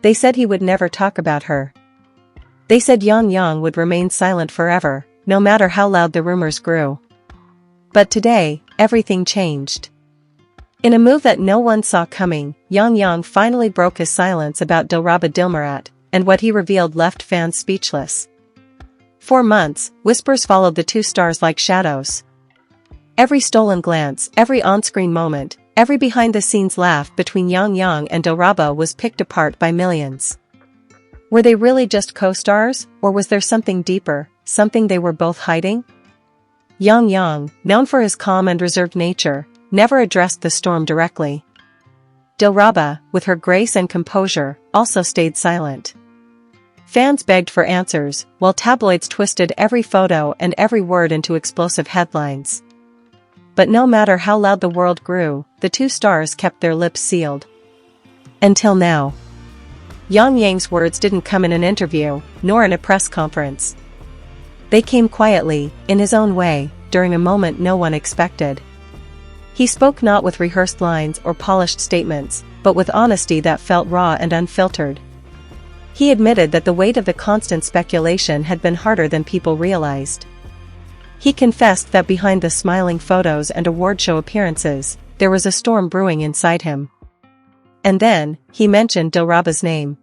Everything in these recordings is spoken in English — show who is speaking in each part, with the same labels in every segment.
Speaker 1: They said he would never talk about her. They said Yang Yang would remain silent forever, no matter how loud the rumors grew. But today, everything changed. In a move that no one saw coming, Yang Yang finally broke his silence about Dilraba Dilmurat, and what he revealed left fans speechless. For months, whispers followed the two stars like shadows. Every stolen glance, every on-screen moment, every behind-the-scenes laugh between Yang Yang and Dilraba was picked apart by millions. Were they really just co-stars, or was there something deeper, something they were both hiding? Yang Yang, known for his calm and reserved nature, never addressed the storm directly. Dilraba, with her grace and composure, also stayed silent. Fans begged for answers, while tabloids twisted every photo and every word into explosive headlines. But no matter how loud the world grew, the two stars kept their lips sealed. Until now. Yang Yang's words didn't come in an interview, nor in a press conference. They came quietly, in his own way, during a moment no one expected. He spoke not with rehearsed lines or polished statements, but with honesty that felt raw and unfiltered. He admitted that the weight of the constant speculation had been harder than people realized. He confessed that behind the smiling photos and award show appearances, there was a storm brewing inside him. And then, he mentioned Dilraba's name.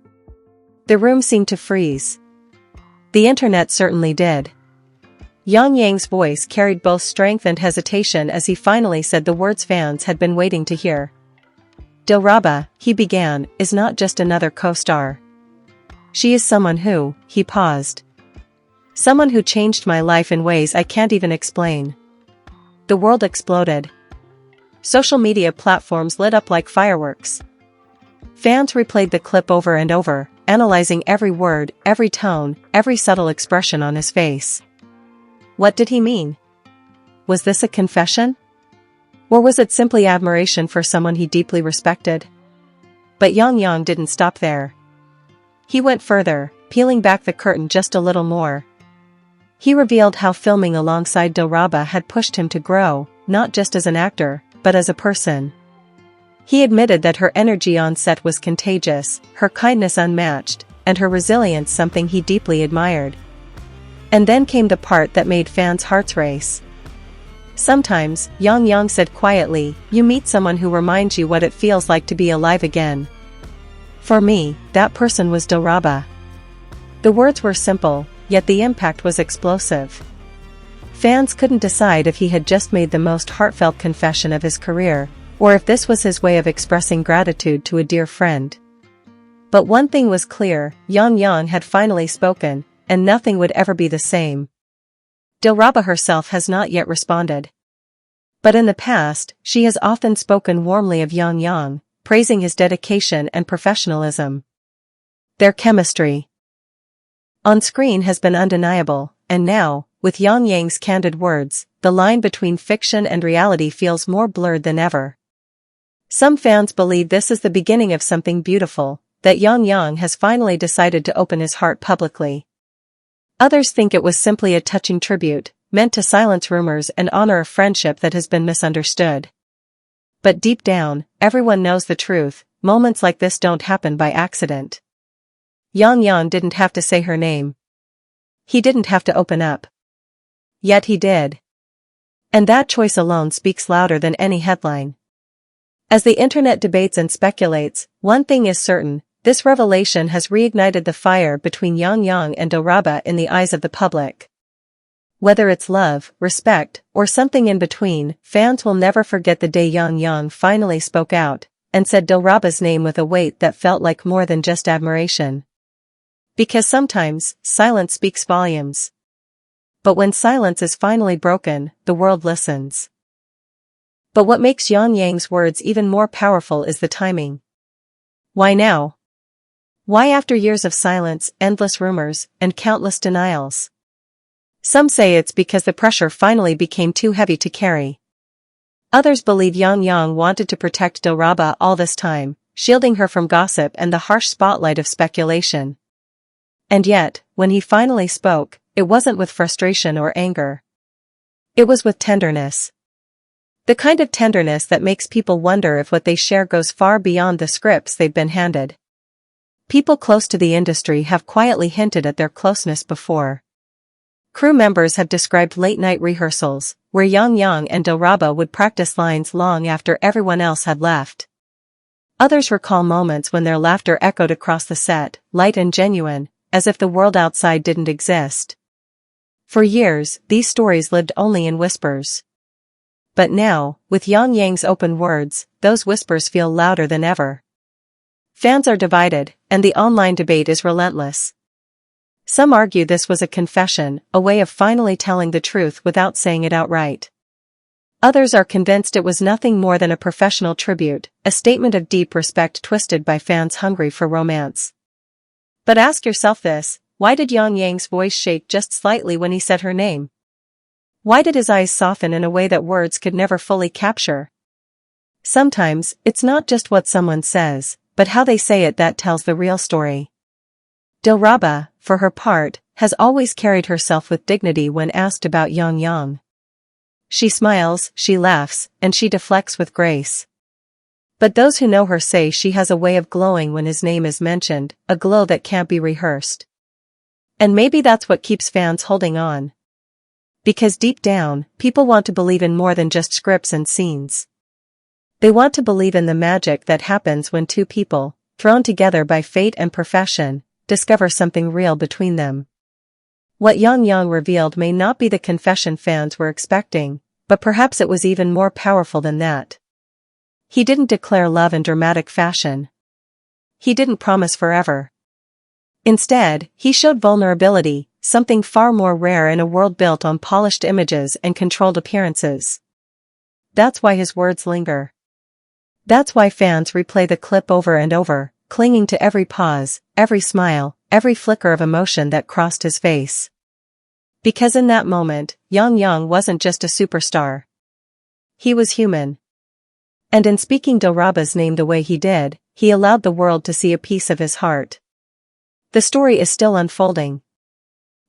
Speaker 1: The room seemed to freeze. The internet certainly did. Yang Yang's voice carried both strength and hesitation as he finally said the words fans had been waiting to hear. Dilraba, he began, is not just another co-star. She is someone who, he paused. Someone who changed my life in ways I can't even explain. The world exploded. Social media platforms lit up like fireworks. Fans replayed the clip over and over, analyzing every word, every tone, every subtle expression on his face. What did he mean? Was this a confession? Or was it simply admiration for someone he deeply respected? But Yang Yang didn't stop there. He went further, peeling back the curtain just a little more. He revealed how filming alongside Dilraba had pushed him to grow, not just as an actor, but as a person. He admitted that her energy on set was contagious, her kindness unmatched, and her resilience something he deeply admired. And then came the part that made fans' hearts race. Sometimes, Yang Yang said quietly, you meet someone who reminds you what it feels like to be alive again. For me, that person was Dilraba. The words were simple, yet the impact was explosive. Fans couldn't decide if he had just made the most heartfelt confession of his career, or if this was his way of expressing gratitude to a dear friend. But one thing was clear, Yang Yang had finally spoken, and nothing would ever be the same. Dilraba herself has not yet responded. But in the past, she has often spoken warmly of Yang Yang, praising his dedication and professionalism. Their chemistry on screen has been undeniable, and now, with Yang Yang's candid words, the line between fiction and reality feels more blurred than ever. Some fans believe this is the beginning of something beautiful, that Yang Yang has finally decided to open his heart publicly. Others think it was simply a touching tribute, meant to silence rumors and honor a friendship that has been misunderstood. But deep down, everyone knows the truth, moments like this don't happen by accident. Yang Yang didn't have to say her name. He didn't have to open up. Yet he did. And that choice alone speaks louder than any headline. As the internet debates and speculates, one thing is certain, this revelation has reignited the fire between Yang Yang and Dilraba in the eyes of the public. Whether it's love, respect, or something in between, fans will never forget the day Yang Yang finally spoke out, and said Dilraba's name with a weight that felt like more than just admiration. Because sometimes, silence speaks volumes. But when silence is finally broken, the world listens. But what makes Yang Yang's words even more powerful is the timing. Why now? Why after years of silence, endless rumors, and countless denials? Some say it's because the pressure finally became too heavy to carry. Others believe Yang Yang wanted to protect Dilraba all this time, shielding her from gossip and the harsh spotlight of speculation. And yet, when he finally spoke, it wasn't with frustration or anger. It was with tenderness. The kind of tenderness that makes people wonder if what they share goes far beyond the scripts they've been handed. People close to the industry have quietly hinted at their closeness before. Crew members have described late-night rehearsals, where Yang Yang and Dilraba would practice lines long after everyone else had left. Others recall moments when their laughter echoed across the set, light and genuine, as if the world outside didn't exist. For years, these stories lived only in whispers. But now, with Yang Yang's open words, those whispers feel louder than ever. Fans are divided, and the online debate is relentless. Some argue this was a confession, a way of finally telling the truth without saying it outright. Others are convinced it was nothing more than a professional tribute, a statement of deep respect twisted by fans hungry for romance. But ask yourself this: why did Yang Yang's voice shake just slightly when he said her name? Why did his eyes soften in a way that words could never fully capture? Sometimes, it's not just what someone says, but how they say it that tells the real story. Dilraba, for her part, has always carried herself with dignity when asked about Yang Yang. She smiles, she laughs, and she deflects with grace. But those who know her say she has a way of glowing when his name is mentioned, a glow that can't be rehearsed. And maybe that's what keeps fans holding on. Because deep down, people want to believe in more than just scripts and scenes. They want to believe in the magic that happens when two people, thrown together by fate and profession, discover something real between them. What Yang Yang revealed may not be the confession fans were expecting, but perhaps it was even more powerful than that. He didn't declare love in dramatic fashion. He didn't promise forever. Instead, he showed vulnerability, something far more rare in a world built on polished images and controlled appearances. That's why his words linger. That's why fans replay the clip over and over, clinging to every pause, every smile, every flicker of emotion that crossed his face. Because in that moment, Yang Yang wasn't just a superstar. He was human. And in speaking Dilraba's name the way he did, he allowed the world to see a piece of his heart. The story is still unfolding.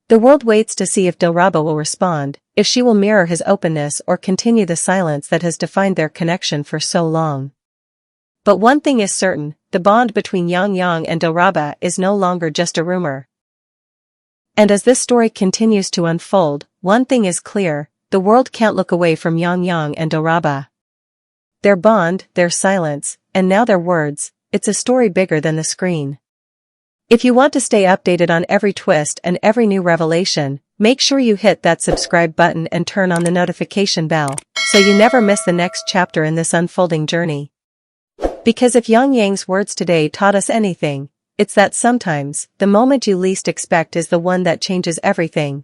Speaker 1: The world waits to see if Dilraba will respond, if she will mirror his openness or continue the silence that has defined their connection for so long. But one thing is certain: the bond between Yang Yang and Dilraba is no longer just a rumor. And as this story continues to unfold, one thing is clear: the world can't look away from Yang Yang and Dilraba. Their bond, their silence, and now their words, it's a story bigger than the screen. If you want to stay updated on every twist and every new revelation, make sure you hit that subscribe button and turn on the notification bell, so you never miss the next chapter in this unfolding journey. Because if Yang Yang's words today taught us anything, it's that sometimes, the moment you least expect is the one that changes everything.